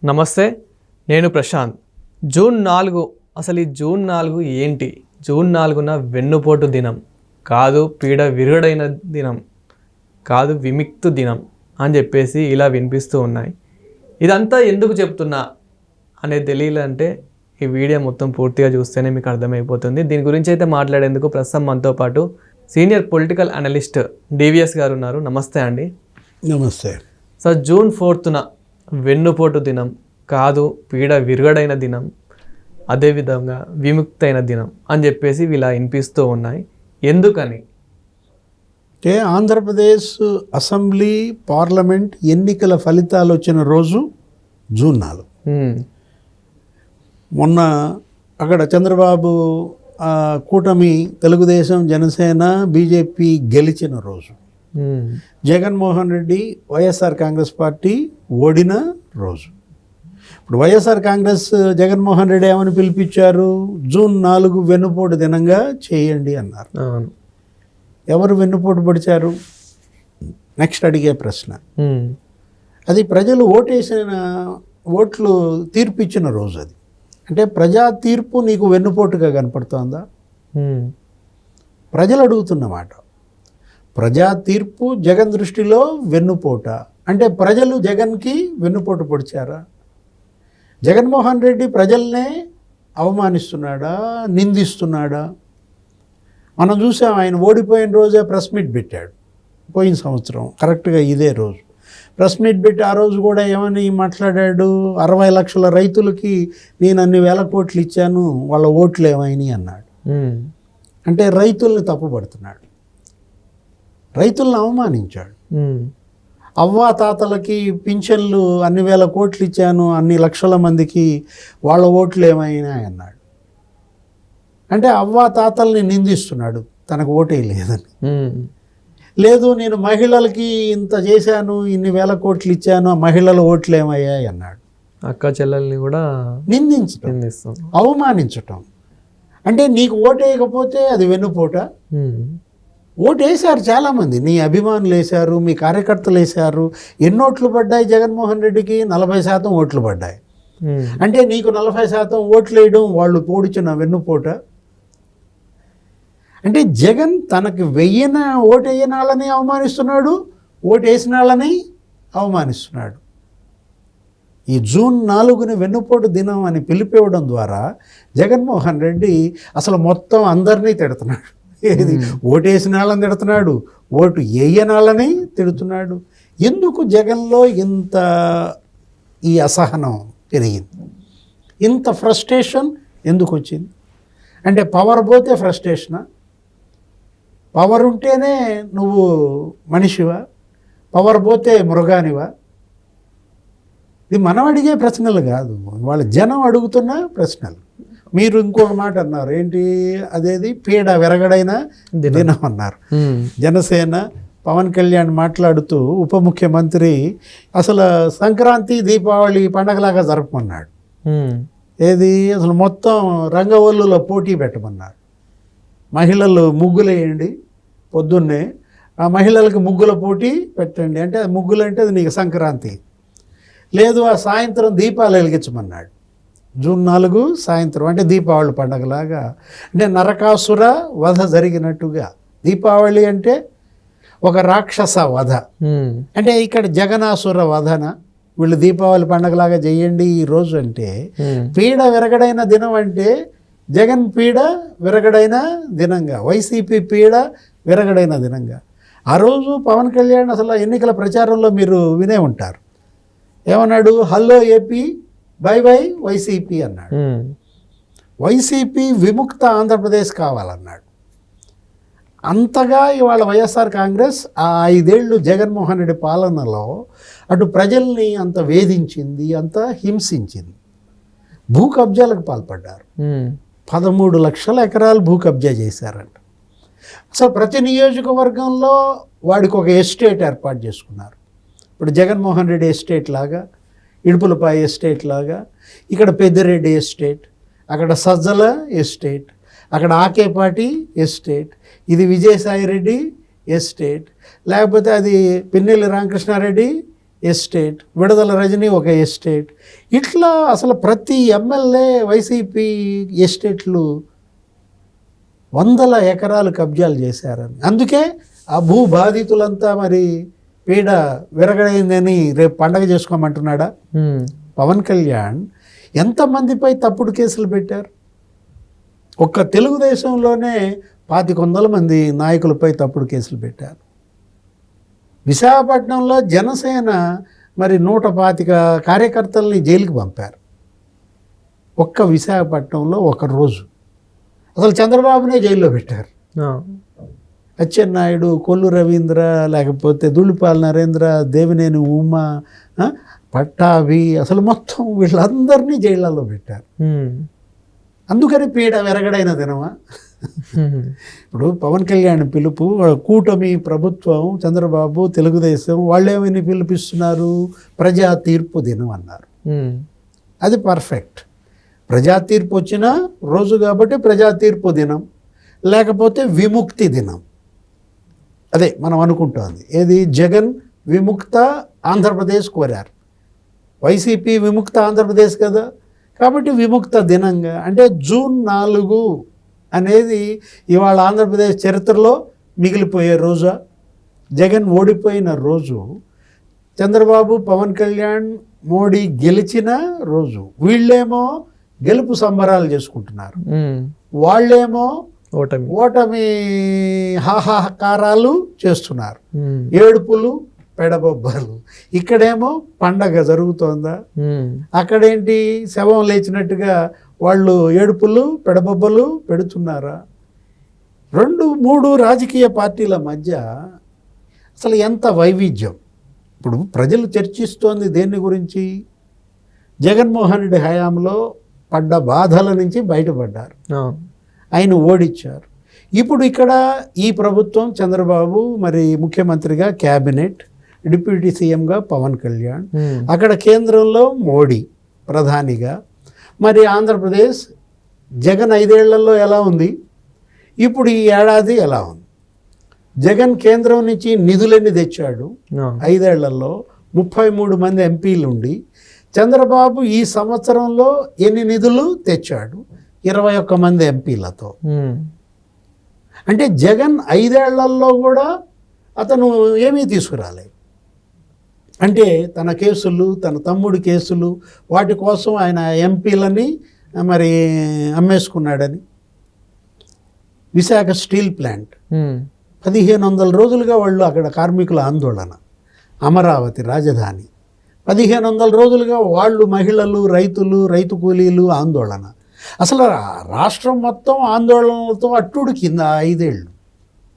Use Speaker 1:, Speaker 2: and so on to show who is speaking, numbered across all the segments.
Speaker 1: నమస్తే, నేను ప్రశాంత్. జూన్ 4 అసలు ఈ జూన్ 4 ఏంటి? జూన్ 4న వెన్నుపోటు దినం కాదు, పీడ విరుగడైన దినం కాదు, విముక్తి దినం అని చెప్పేసి ఇలా వినిపిస్తూ ఉన్నాయి. ఇదంతా ఎందుకు చెప్తున్నా అనేది తెలియాలంటే ఈ వీడియో మొత్తం పూర్తిగా చూస్తేనే మీకు అర్థమైపోతుంది. దీని గురించి అయితే మాట్లాడేందుకు ప్రస్తుతం మనతో పాటు సీనియర్ పొలిటికల్ అనలిస్ట్ డివిఎస్ గారు ఉన్నారు. నమస్తే అండి.
Speaker 2: నమస్తే
Speaker 1: సార్, జూన్ 4న వెన్నుపోటు దినం కాదు, పీడ విరుగడైన దినం, అదేవిధంగా విముక్తైన దినం అని చెప్పేసి ఇలా వినిపిస్తూ ఉన్నాయి. ఎందుకని?
Speaker 2: అంటే ఆంధ్రప్రదేశ్ అసెంబ్లీ పార్లమెంట్ ఎన్నికల ఫలితాలు వచ్చిన రోజు జూన్ 4. మొన్న అక్కడ చంద్రబాబు కూటమి తెలుగుదేశం జనసేన బీజేపీ గెలిచిన రోజు, జగన్మోహన్ రెడ్డి వైఎస్ఆర్ కాంగ్రెస్ పార్టీ ఓడిన రోజు. ఇప్పుడు వైఎస్ఆర్ కాంగ్రెస్ జగన్మోహన్ రెడ్డి ఏమని పిలిపించారు? జూన్ 4 వెన్నుపోటు దినంగా చేయండి అన్నారు. ఎవరు వెన్నుపోటు పొడిచారు? నెక్స్ట్ అడిగే ప్రశ్న. అది ప్రజలు ఓట్లు తీర్పు ఇచ్చిన రోజు. అది అంటే ప్రజా తీర్పు నీకు వెన్నుపోటుగా కనపడుతోందా? ప్రజలు అడుగుతున్నమాట. ప్రజా తీర్పు జగన్ దృష్టిలో వెన్నుపోట అంటే ప్రజలు జగన్కి వెన్నుపోటు పొడిచారా? జగన్మోహన్ రెడ్డి ప్రజల్నే అవమానిస్తున్నాడా, నిందిస్తున్నాడా? మనం చూసాం, ఆయన ఓడిపోయిన రోజే ప్రెస్ మీట్ పెట్టాడు. పోయిన సంవత్సరం కరెక్ట్గా ఇదే రోజు ప్రెస్ మీట్ పెట్టి ఆ రోజు కూడా ఏమని మాట్లాడాడు? 60 లక్షల రైతులకి నేను అన్ని వేల కోట్లు ఇచ్చాను, వాళ్ళ ఓట్లు ఏమైనాయి అన్నాడు. అంటే రైతుల్ని తప్పుపడుతున్నాడు, రైతులను అవమానించాడు. అవ్వా తాతలకి పింఛన్లు అన్ని వేల కోట్లు ఇచ్చాను, అన్ని లక్షల మందికి వాళ్ళ ఓట్లు ఏమైనాయి అన్నాడు. అంటే అవ్వా తాతల్ని నిందిస్తున్నాడు, తనకు ఓటే లేదని. లేదు, నేను మహిళలకి ఇంత చేశాను, ఇన్ని వేల కోట్లు ఇచ్చాను, ఆ మహిళల ఓట్లు ఏమయ్యాయి అన్నాడు.
Speaker 1: అక్క చెల్లెల్ని కూడా
Speaker 2: నిందించటం, అవమానించటం. అంటే నీకు ఓటేయకపోతే అది వెన్నుపోట. ఓటు వేశారు చాలామంది, నీ అభిమానులు వేశారు, మీ కార్యకర్తలు వేశారు. ఎన్ని ఓట్లు పడ్డాయి జగన్మోహన్ రెడ్డికి? 40% ఓట్లు పడ్డాయి. అంటే నీకు 40% ఓట్లు వేయడం వాళ్ళు పోడిచిన వెన్నుపోట. అంటే జగన్ తనకి ఓటు వేయని వాళ్ళని అవమానిస్తున్నాడు, ఓటు వేసిన వాళ్ళని అవమానిస్తున్నాడు. ఈ జూన్ 4ని వెన్నుపోటు దినం అని పిలిపివ్వడం ద్వారా జగన్మోహన్ రెడ్డి అసలు మొత్తం అందరినీ తిడుతున్నాడు. ఏది ఓటేసిన వాళ్ళని తిడుతున్నాడు, ఓటు వేయని వాళ్ళని తిడుతున్నాడు. ఎందుకు జగన్లో ఇంత ఈ అసహనం పెరిగింది? ఇంత ఫ్రస్ట్రేషన్ ఎందుకు వచ్చింది? అంటే పవర్ పోతే ఫ్రస్ట్రేషనా? పవర్ ఉంటేనే నువ్వు మనిషివా? పవర్ పోతే మృగానివా? ఇది మనం అడిగే ప్రశ్నలు కాదు, వాళ్ళ జనం అడుగుతున్న ప్రశ్నలు. మీరు ఇంకొక మాట అన్నారు, ఏంటి అదేది? పీడ విరగడైన దినం అన్నారు. జనసేన పవన్ కళ్యాణ్ మాట్లాడుతూ ఉప ముఖ్యమంత్రి అసలు సంక్రాంతి దీపావళి పండగలాగా జరపమన్నాడు. ఏది అసలు మొత్తం రంగవల్లులో పోటీ పెట్టమన్నారు. మహిళలు ముగ్గులు వేయండి పొద్దున్నే, ఆ మహిళలకు ముగ్గుల పోటీ పెట్టండి. అంటే ముగ్గులు అంటే అది నీకు సంక్రాంతి. లేదు, ఆ సాయంత్రం దీపాలు వెలిగించమన్నాడు. జూన్ 4 సాయంత్రం అంటే దీపావళి పండగలాగా, అంటే నరకాసుర వధ జరిగినట్టుగా. దీపావళి అంటే ఒక రాక్షస వధ. అంటే ఇక్కడ జగనాసుర వధన. వీళ్ళు దీపావళి పండగలాగా చెయ్యండి ఈ రోజు అంటే. పీడ విరగడైన దినం అంటే జగన్ పీడ విరగడైన దినంగా, వైసీపీ పీడ విరగడైన దినంగా. ఆ రోజు పవన్ కళ్యాణ్ అసలు ఎన్నికల ప్రచారంలో మీరు వినే ఉంటారు, ఏమన్నాడు? Hello AP, by by YCP అన్నాడు. వైసీపీ విముక్త ఆంధ్రప్రదేశ్ కావాలన్నాడు. అంతగా ఇవాళ వైఎస్ఆర్ కాంగ్రెస్ ఆ 5 ఏళ్ళు జగన్మోహన్ రెడ్డి పాలనలో అటు ప్రజల్ని అంత వేధించింది, అంత హింసించింది. భూ కబ్జాలకు పాల్పడ్డారు. 13 లక్షల ఎకరాలు భూ కబ్జా చేశారంట. అసలు ప్రతి నియోజకవర్గంలో వాడికి ఒక ఎస్టేట్ ఏర్పాటు చేసుకున్నారు. ఇప్పుడు జగన్మోహన్ రెడ్డి ఎస్టేట్ లాగా, ఇడుపులపాయ ఎస్టేట్ లాగా, ఇక్కడ పెద్దిరెడ్డి ఎస్టేట్, అక్కడ సజ్జల ఎస్టేట్, అక్కడ ఆకేపాటి ఎస్టేట్, ఇది విజయసాయిరెడ్డి ఎస్టేట్, లేకపోతే అది పిన్నెల్లి రామకృష్ణారెడ్డి ఎస్టేట్, విడుదల రజని ఒక ఎస్టేట్. ఇట్లా అసలు ప్రతి ఎమ్మెల్యే వైసీపీ ఎస్టేట్లు 100 ఎకరాలు కబ్జాలు చేశారని. అందుకే ఆ భూ బాధితులంతా మరి పీడ విరగడైందని రేపు పండగ చేసుకోమంటున్నాడా? పవన్ కళ్యాణ్ ఎంతమందిపై తప్పుడు కేసులు పెట్టారు? ఒక్క తెలుగుదేశంలోనే 2,500 మంది నాయకులపై తప్పుడు కేసులు పెట్టారు. విశాఖపట్నంలో జనసేన మరి 125 కార్యకర్తల్ని జైలుకి పంపారు. ఒక్క విశాఖపట్నంలో ఒక రోజు. అసలు చంద్రబాబునే జైల్లో పెట్టారు. అచ్చెన్నాయుడు, కొల్లు రవీంద్ర, లేకపోతే దుళ్ళిపాల నరేంద్ర, దేవినేని ఉమా, పట్టాభి, అసలు మొత్తం వీళ్ళందరినీ జైళ్ళలో పెట్టారు. అందుకని పీడ విరగడైన దినమా? ఇప్పుడు పవన్ కళ్యాణ్ పిలుపు, కూటమి ప్రభుత్వం, చంద్రబాబు, తెలుగుదేశం వాళ్ళేమని పిలిపిస్తున్నారు? ప్రజా తీర్పు దినం అన్నారు. అది పర్ఫెక్ట్. ప్రజా తీర్పు వచ్చిన రోజు కాబట్టి ప్రజా తీర్పు దినం, లేకపోతే విముక్తి దినం. అదే మనం అనుకుంటోంది. ఏది? జగన్ విముక్త ఆంధ్రప్రదేశ్ కోరారు. వైసీపీ విముక్త ఆంధ్రప్రదేశ్ కదా, కాబట్టి విముక్త దినంగా, అంటే జూన్ 4 అనేది ఇవాళ ఆంధ్రప్రదేశ్ చరిత్రలో మిగిలిపోయే రోజా? జగన్ ఓడిపోయిన రోజు, చంద్రబాబు, పవన్ కళ్యాణ్, మోడీ గెలిచిన రోజు. వీళ్ళేమో గెలుపు సంబరాలు చేసుకుంటున్నారు, వాళ్ళేమో ఓటమి హాహాకారాలు చేస్తున్నారు, ఏడుపులు పెడబొబ్బలు. ఇక్కడేమో పండగ జరుగుతోందా? అక్కడేంటి శవం లేచినట్టుగా వాళ్ళు ఏడుపులు పెడబొబ్బలు పెడుతున్నారా? 2-3 రాజకీయ పార్టీల మధ్య అసలు ఎంత వైవిధ్యం. ఇప్పుడు ప్రజలు చర్చిస్తోంది దేని గురించి? జగన్మోహన్ రెడ్డి హయాంలో పడ్డ బాధల నుంచి బయటపడ్డారు, ఆయన ఓడించారు. ఇప్పుడు ఇక్కడ ఈ ప్రభుత్వం, చంద్రబాబు మరి ముఖ్యమంత్రిగా, క్యాబినెట్, డిప్యూటీ సీఎంగా పవన్ కళ్యాణ్, అక్కడ కేంద్రంలో మోడీ ప్రధానిగా. మరి ఆంధ్రప్రదేశ్ జగన్ 5 ఏళ్లలో ఎలా ఉంది, ఇప్పుడు ఈ ఏడాది ఎలా ఉంది? జగన్ కేంద్రం నుంచి నిధులన్నీ తెచ్చాడు 5 ఏళ్లలో, 33 మంది ఎంపీలు ఉండి. చంద్రబాబు ఈ సంవత్సరంలో ఎన్ని నిధులు తెచ్చాడు? 21 మంది ఎంపీలతో. అంటే జగన్ 5 ఏళ్లలో కూడా అతను ఏమీ తీసుకురాలేదు. అంటే తన కేసులు, తన తమ్ముడి కేసులు, వాటి కోసం ఆయన ఎంపీలని మరి అమ్మేసుకున్నాడని. విశాఖ స్టీల్ ప్లాంట్ 1500 రోజులుగా వాళ్ళు అక్కడ కార్మికుల ఆందోళన. అమరావతి రాజధాని 1500 రోజులుగా వాళ్ళు, మహిళలు, రైతులు, రైతు కూలీలు ఆందోళన. అసలు రాష్ట్రం మొత్తం ఆందోళనలతో అట్టుడు కింద 5 ఏళ్ళు.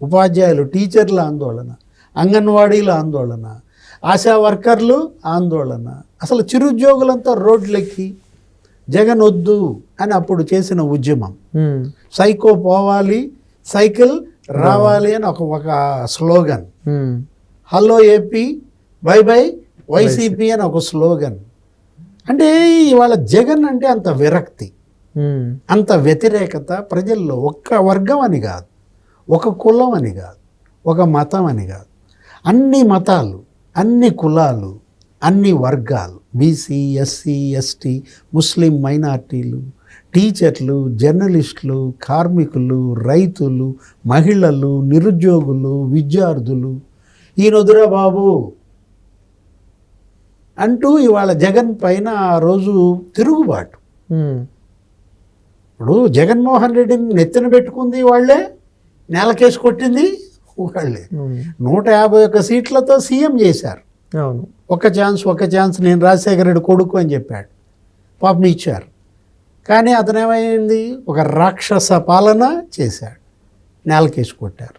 Speaker 2: ఉపాధ్యాయులు, టీచర్ల ఆందోళన, అంగన్వాడీల ఆందోళన, ఆశా వర్కర్లు ఆందోళన. అసలు చిరుద్యోగులంతా రోడ్లెక్కి జగన్ వద్దు అని అప్పుడు చేసిన ఉద్యమం. సైకో పోవాలి, సైకిల్ రావాలి అని ఒక slogan. Hello AP, by by YCP అని ఒక స్లోగన్. అంటే ఇవాళ జగన్ అంటే అంత విరక్తి, అంత వ్యతిరేకత ప్రజల్లో. ఒక్క వర్గం అని కాదు, ఒక కులం అని కాదు, ఒక మతం అని కాదు, అన్ని మతాలు, అన్ని కులాలు, అన్ని వర్గాలు, బీసీ, ఎస్సీ, ఎస్టీ, ముస్లిం మైనార్టీలు, టీచర్లు, జర్నలిస్టులు, కార్మికులు, రైతులు, మహిళలు, నిరుద్యోగులు, విద్యార్థులు, ఈయనొద్దురా బాబు అంటూ ఇవాళ జగన్ పైన ఆ రోజు తిరుగుబాటు. ఇప్పుడు జగన్మోహన్ రెడ్డిని నెత్తిన పెట్టుకుంది వాళ్ళే, నేలకేసి కొట్టింది వాళ్ళే. 151 సీట్లతో సీఎం చేశారు. ఒక ఛాన్స్ నేను రాజశేఖర రెడ్డి కొడుకు అని చెప్పాడు, పాపం ఇచ్చారు. కానీ అతనేమైంది? ఒక రాక్షస పాలన చేశాడు, నేలకేసి కొట్టారు.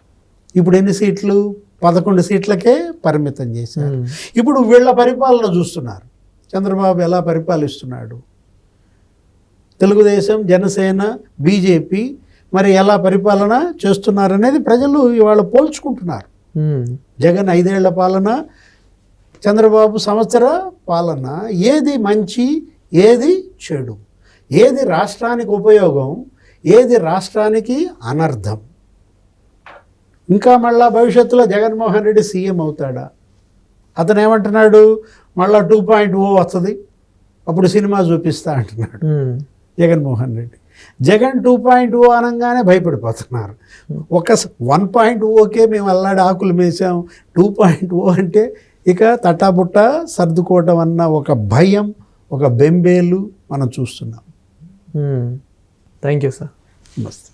Speaker 2: ఇప్పుడు ఎన్ని సీట్లు? 11 సీట్లకే పరిమితం చేశారు. ఇప్పుడు వీళ్ళ పరిపాలన చూస్తున్నారు, చంద్రబాబు ఎలా పరిపాలిస్తున్నాడు, తెలుగుదేశం, జనసేన, బీజేపీ మరి ఎలా పరిపాలన చేస్తున్నారనేది ప్రజలు ఇవాళ పోల్చుకుంటున్నారు. జగన్ 5 ఏళ్ల పాలన, చంద్రబాబు సంవత్సర పాలన, ఏది మంచి, ఏది చెడు, ఏది రాష్ట్రానికి ఉపయోగం, ఏది రాష్ట్రానికి అనర్థం. ఇంకా మళ్ళా భవిష్యత్తులో జగన్మోహన్ రెడ్డి సీఎం అవుతాడా? అతను ఏమంటున్నాడు, మళ్ళీ 2.0 వస్తుంది, అప్పుడు సినిమా చూపిస్తా అంటున్నాడు జగన్మోహన్ రెడ్డి. జగన్ 2.0 అనగానే భయపడిపోతున్నారు. ఒక 1.0కే మేము అల్లాడి ఆకులు మేసాం, 2.0 అంటే ఇక తటాబుట్ట సర్దుకోవడం అన్న ఒక భయం, ఒక బెంబేలు మనం చూస్తున్నాం.
Speaker 1: Thank you sir.
Speaker 2: మస్తు.